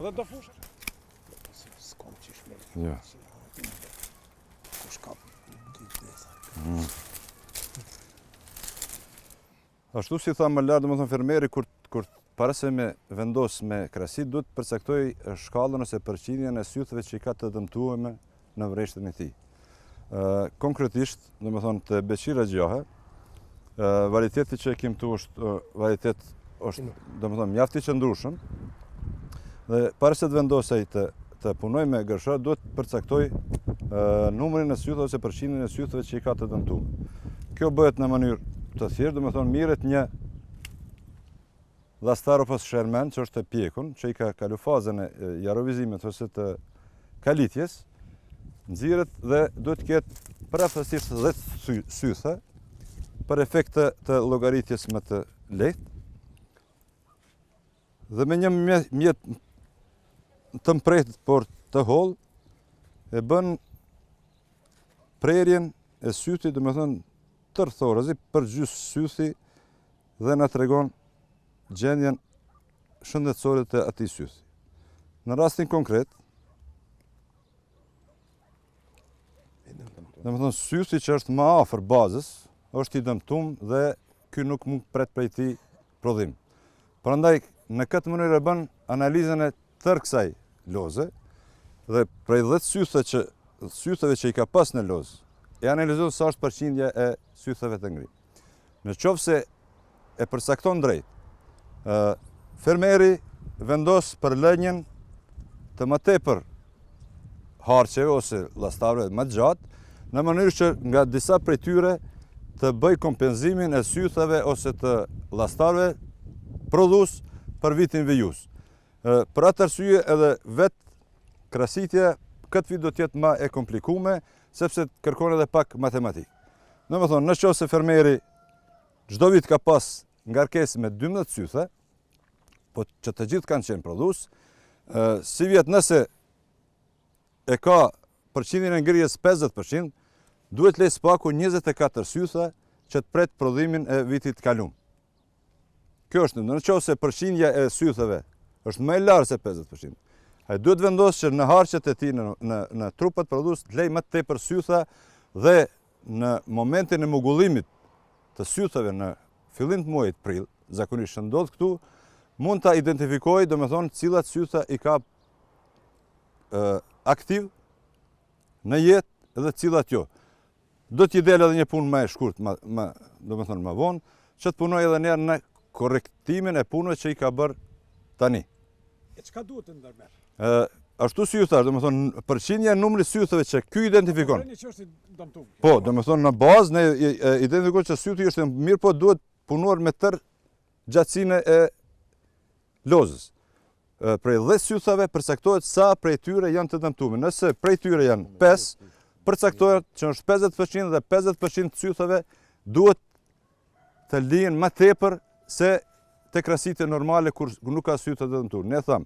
Dhe do fush? S'kam qish me. Jo. Kush ka dy desa. Ashtu si tha më lartë, domethënë fermeri kur para se me vendos me krasi, duhet të përcaktoj shkallën ose përqindjen e sytheve që i ka të dëmtuara në vreshtën e tij. Konkretisht, domethënë te beqira gjahe, varieteti që e kemi këtu është domethënë mjaft i qëndrueshëm. Dhe para se të vendosej të punoj me gërshë, duhet të përcaktoj numrin e sytheve ose përqindjen e sytheve që i ka të dëmtuar. Kjo bëhet në mënyrë të thjeshtë, domethënë mirret një Lastaropus sherman, që është e pjekun, që i ka kalu fazën e jarovizimit ose të kalitjes, nxirret dhe duhet të ketë parafatësisht 10 sythe për efekt të llogaritjes më të lehtë. Dhe me një mjet të mprehtë por të hollë e bën prerjen e sytit, domethënë tërthorëzi për gjys sythi dhe na tregon gjendjen shëndetësore të atij sythi. Në rastin konkret, domethënë sythi që është më afër bazës është i dëmtuar dhe ky nuk mund pret prej tij prodhim. Prandaj në këtë mënyrë e bën analizën e tërë kësaj loze dhe prej 10 sytheve që i ka pas në lozë, e analizon sa është përqindja e sytheve të ngri. Në qoftë se e përcakton drejt, fermeri vendos për lënjen të më tepër harqeve ose llastavëve më të gjatë, në mënyrë që nga disa prej tyre të bëj kompenzimin e sytheve ose të llastavëve prodhues për vitin vijus. Për atë arsye edhe vetë krasitja këtë vit do të jetë më e komplikuar, sepse kërkon edhe pak matematikë. Domethënë, nëse fermeri çdo vit ka pas ngarkesë me 12 sythe, po që të gjithë kanë qenë prodhues, si vjet nëse e ka përqindjen e ngrirjes 50%, duhet lej spaku 24 sythe që të pret prodhimin e vitit të kaluar. Kjo është nëse përqindja e sytheve është më e lartë se 50%. Ai duhet vendosë që në harqet e tij në trupat prodhues të lej më tepër sytha dhe në momentin e mugullimit të sytheve në fillim të muajit prill, zakonisht që ndodh këtu, mund ta identifikojë, domethënë, cilat sytha i ka aktiv në jetë dhe cilat jo. Do t'i del edhe një punë më e shkurtë, domethënë më vonë, që të punoj edhe njerë në korektimin e punëve që i ka bërë tani. E çka duhet të ndërmerr? Ashtu si ju thash, domethënë përqindja e numrit sytheve që ky identifikon. Që është i dëmtuar. Po, domethënë në bazë ne identifikojmë që sythi është mirë, po duhet punuar me tërë gjatësinë e lozës. Prej 10 sythave përcaktohet sa prej tyre janë të dëmtuar. Nëse prej tyre janë 5, përcaktohet që është 50% dhe 50% të sythave duhet të lihen më tepër se te krasitje normale kur nuk ka sytë të dëmtuar. Ne tham,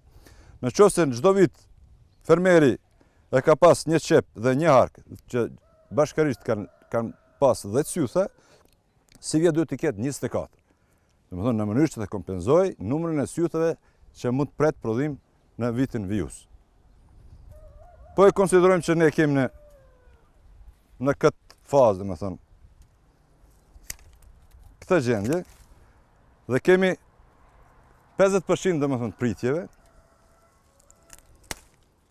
nëse çdo vit fermeri e ka pas një qep dhe një hark që bashkërisht kanë pas 10 sythe, si vjet duhet të ketë 24. Domethënë në mënyrë që të kompenzoj numrin e sytheve që mund të pret prodhim në vitin vijus. Po e konsiderojmë që ne kemi në këtë fazë, domethënë, këtë gjendje dhe kemi 50% domethënë pritjeve,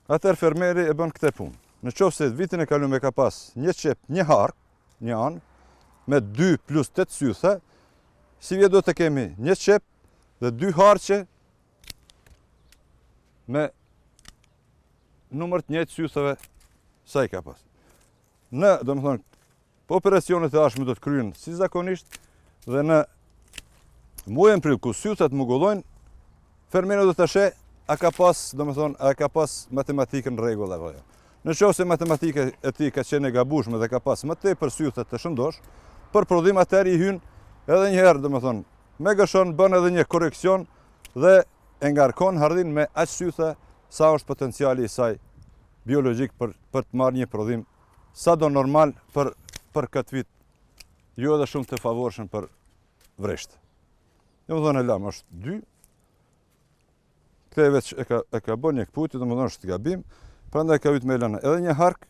atëherë fermeri e bën këtë punë. Në qoftë se vitin e kaluar ka pas një qep, një hark, një anë, me 2 plus 8 sythe, si vjet do të kemi një qep dhe 2 harqe me numër të njëjtë sytheve sa i ka pas. Në, domethënë, operacionet e ardhshme do të kryen si zakonisht dhe në muajin prill ku sythet mugullojnë, fermeri do të sheh a ka pas, domethënë, a ka pas matematikën në rregull apo jo. Nëse matematika e tij ka qenë e gabueshme dhe ka pas më tepër sythe të shëndosh, për prodhim atëherë i hyn edhe një herë, domethënë, me gëshon bën edhe një koreksion dhe e ngarkon hardhin me aq sythe sa është potenciali i saj biologjik për të marrë një prodhim sado normal për këtë vit, jo edhe shumë të favorshëm për vreshtë. Domethënë lam është 2 Këtë veç e ka bën një kputi, domethënë është gabim, prandaj ka hyjt me lënë edhe një hark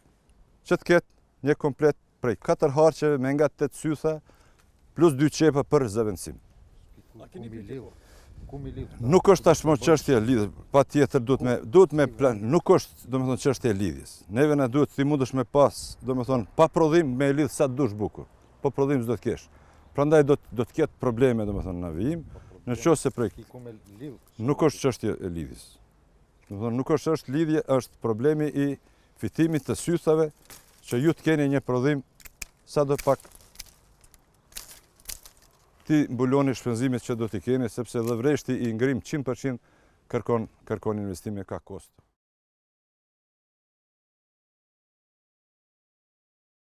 që të ketë një komplet prej 4 harqeve me nga 8 sytha plus 2 qepa për zëvendësim. Nuk është tashmë çështje lidhje, patjetër duhet me plan, nuk është domethënë çështje e lidhjes. Neve na duhet ti mundesh me pas, domethënë pa prodhim me lidh sa të dush bukur. Po prodhim s'do të kesh. Prandaj do të ketë probleme domethënë në vijim, nëse prej nuk është çështje e lidhjes. Domethënë nuk është lidhje, është problemi i fitimit të sythave që ju të keni një prodhim sa do pak ti mbuloni shpenzimit që do t'i keni, sepse dhe vreshti i ngrim 100% kërkon investime ka kosto.